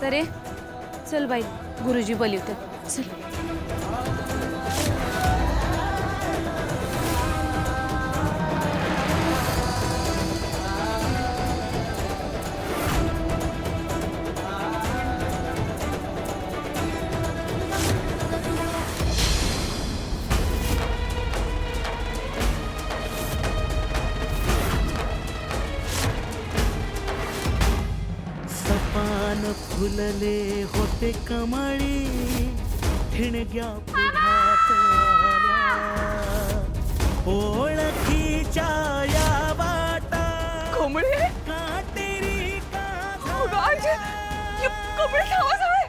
सरे चल बाई गुरुजी बोलवतात चल. सपान फुलले होते कमळी ठिणग्या पुढात आल्या ओळखीच्या या वाटा कमळे काटेरी कमळे आवाज आहे.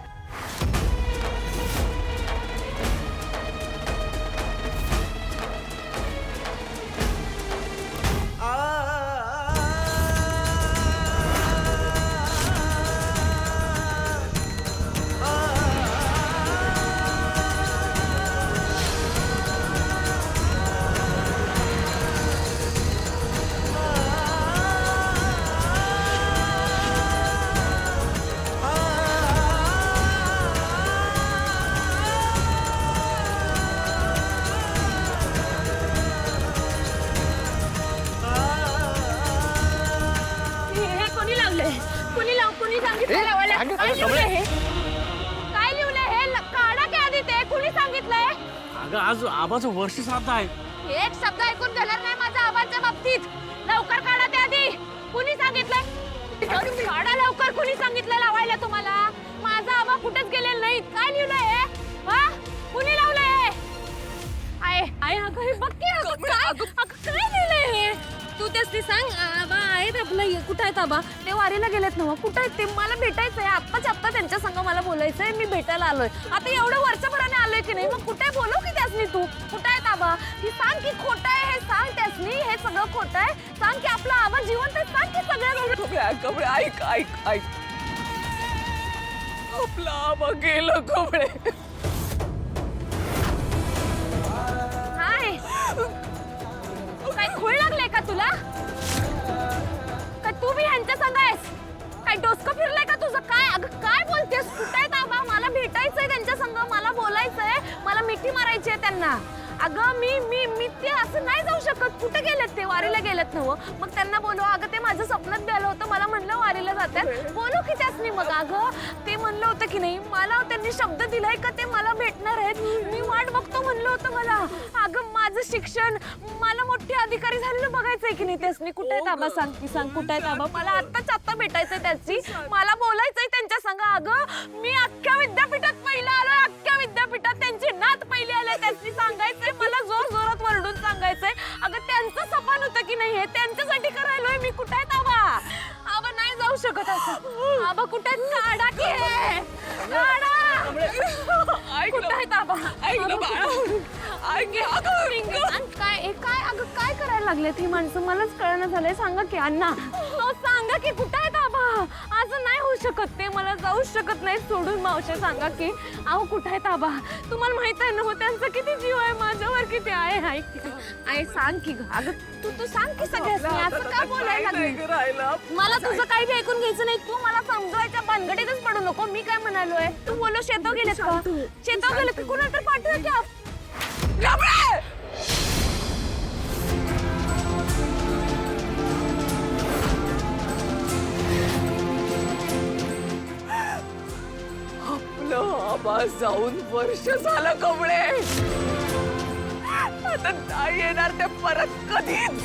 कुणी सांगितलं लावायला? काय लिहलंय हे? काय लिहलंय हे? काढा की आधी ते कुणी सांगितलंय? अगं आज आबाचं वर्ष श्राद्ध आहे. एक शब्द ऐकून घेणार नाही माझ्या आबांच्या बाबतीत. लवकर काढा ते आधी. कुणी सांगितलंय? काढा लवकर. कुणी सांगितलंय लावायला तुम्हाला? माझा आबा कुठेच गेलेला नाही. काय लिहलंय हे? हा? कुणी लावलंय? आय अगं हे बघ की काय लिहलंय हे? तू त्यासनी सांग आबा आहेत आपलं. कुठं आहेत आबा? ते वारीला गेलेत ना. कुठं आहेत ते? मला भेटायचंय आत्ता त्यांच्या संग. मला बोलायचंय. मी भेटायला आलोय. आता एवढं वर्षभराने आलोय की नाही. मग कुठे बोलव की त्यासनी तू? कुठं आहेत आबा? ही सांग की खोटं आहे हे सांग त्यासनी. हे सगळं खोटं आहे. सांग की आपला आबा जिवंत आहे. सांग की सगळं. कमळे ऐक ऐक ऐक आपला आबा गेलं कमळे. हाय काय खूळ लागले का तुला? का तू बी ह्यांच्या संग आहेस? काय डोसकं फिरलंय का तुझं? काय अगं काय बोलतेस? कुठे आहेत आबा? मला भेटायचंय त्यांच्या संग. मला बोलायचंय. मला मिठी मारायची आहे त्यांना. अगं मी मी मी ते असं नाही जाऊ शकत. कुठे गेलेत ते? वारीला गेलेत ना. मग त्यांना बोलवा. अगं ते माझ्या स्वप्नात बी आलं होतं. मला म्हणलं वारीला जातात. बोलू की त्यासनी मग. अगं ते म्हणलं होतं की नाही मला त्यांनी शब्द दिलाय का ते मला भेटणार आहेत. मी वाट बघतो म्हणलं होतं मला. अगं माझं शिक्षण मला मोठे अधिकारी झालेलं बघायचंय की नाही त्यासनी. कुठे आहेत आबा? सांग की सांग कुठे आहेत आबा? मला आत्ताच आत्ता भेटायचंय त्याची. मला बोलायचंय त्यांच्या संग. अगं मी अख्ख्या विद्यापीठात पहिला आलोय. अख्ख्या विद्यापीठात त्यांची नात पहिली आले. त्यासनी सांगायचंय. मला जोर जोरात वरडून सांगायचंय. अगं त्यांचं सपान होतं की नाही हे त्यांच्यासाठी करायलोय मी. कुठे आहेत आबा? आबा नाही जाऊ शकत असं. आबा कुठे आहेत? काढा की हे. काढा. कुठे आहेत आबा? ऐक ना बाळा ऐक काय काय अगं काय करायला लागलेत ही माणसं? मलाच कळणं झालंय. सांगा की अण्णा सांगा की कुठे आहेत आबा? असं नाही होऊ शकत. ते मला जाऊच शकत नाही सोडून. मावशी सांगा की अहो कुठे आहेत आबा? तुम्हाला माहित आहे ना हो त्यांचा किती जीव आहे माझ्यावर किती आहे. आहे सांग की अगं तू सांग की सगळ्यांनी असं का बोलायला लागले? राहिला मला तुझं काही बी ऐकून घ्यायचं नाही. तू मला समजवायच्या भानगडीतच पडू नको. मी काय म्हणालोय? तू बोलो शेताव गेलेत का? शेताव गेलेत का? कुणाला तर पाठवूया की आपलं आबा जाऊन वर्ष झालं कमळे. आता नाही येणार ते परत कधीच.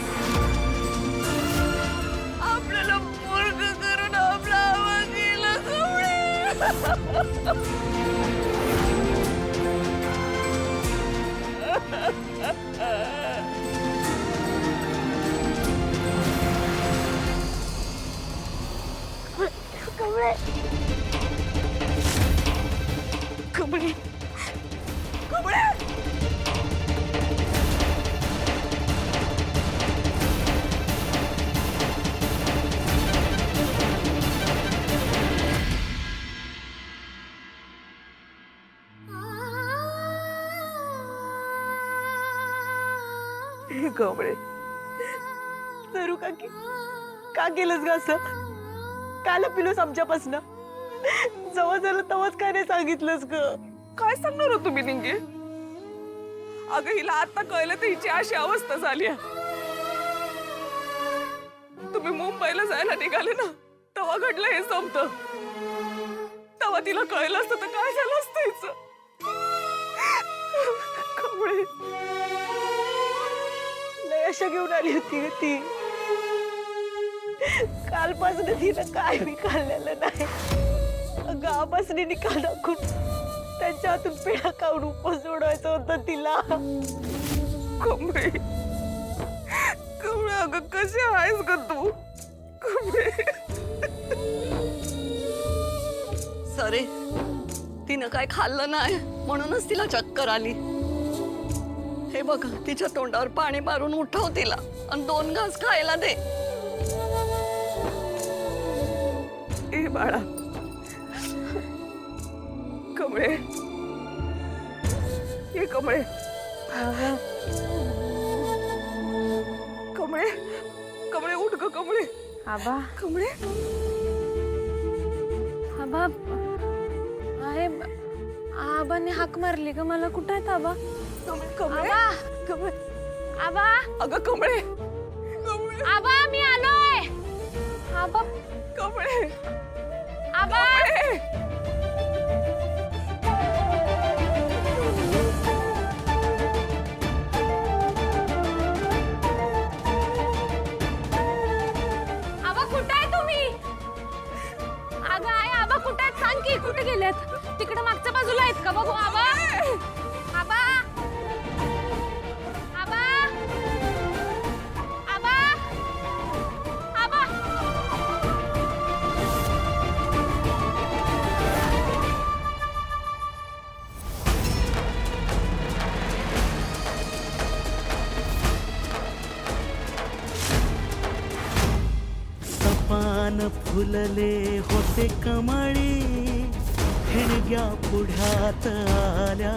आपल्याला मूर्ख करून आपला आबा गेला कमळे. कमळे कमळे कमळे कमळे जरू का की का केलंस ग असं? काल पिलोस आमच्यापासनं. जवळ झालं तेव्हाच काय नाही सांगितलंस ग? काय सांगणार हो तुम्ही निंगे? अगं हिला आता कळलं तर हिची अशी अवस्था झाली आहे. तुम्ही मुंबईला जायला निघाले ना, तेव्हा घडलं हे संपत. तेव्हा तिला कळलं असतं तर काय झालं असतं हिचं? कमळे, लय अशा घेऊन आली होती ग ती. कालपासून तिनं काय बी खाल्लेलं नाही. गावापासून निकाल दाखवून त्यांच्या हातून पेढा काढून उपवास सोडवायचं होतं तिला. कमळे, कमळे अगं कशी आहेस ग तू? कमळे, सरे तिनं काय खाल्लं नाही म्हणूनच तिला चक्कर आली. हे बघ तिच्या तोंडावर पाणी मारून उठव तिला आणि 2 घास खायला दे. ए बाळा, कमळे, ये कमळे. कमळे, कमळे उठ ग कमळे. आबा कमळे, आबा आहे. आबाने हाक मारली ग मला. कुठं आहेत आबा? कमळे, आबा, कमळे. आबा, अगं कमळे, आबा मी आलोय. आबा, कमळे, आबा. आबा कुठे आहे तुम्ही? अगं आहे आबा कुठे आहेत? सांग की कुठे गेलेत? तिकडे मागच्या बाजूला आहेत का? बघू आबा. आबा, आबा, आबा, आबा. सपान फुलले होते कमळी ठिणग्या पुढ्यात आल्या.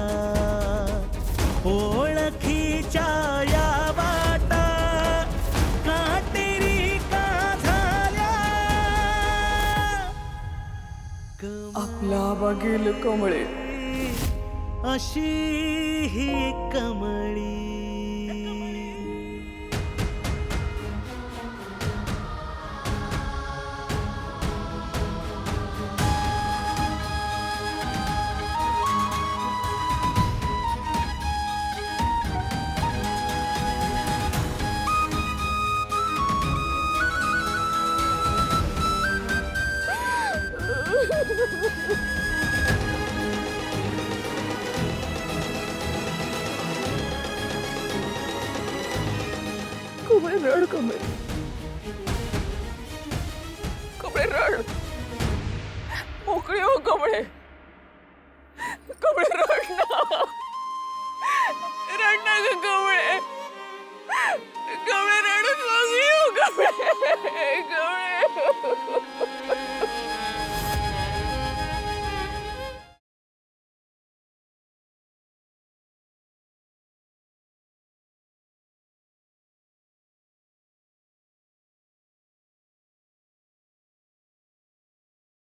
ओळखीच्या या वाटा काटेरी का झाल्या. आपला आबा गेलं कमळे. अशी ही कमळी. कमळे रड, कमळे, कमळे रड. मोकळी हो कमळे. कमळे रड ना.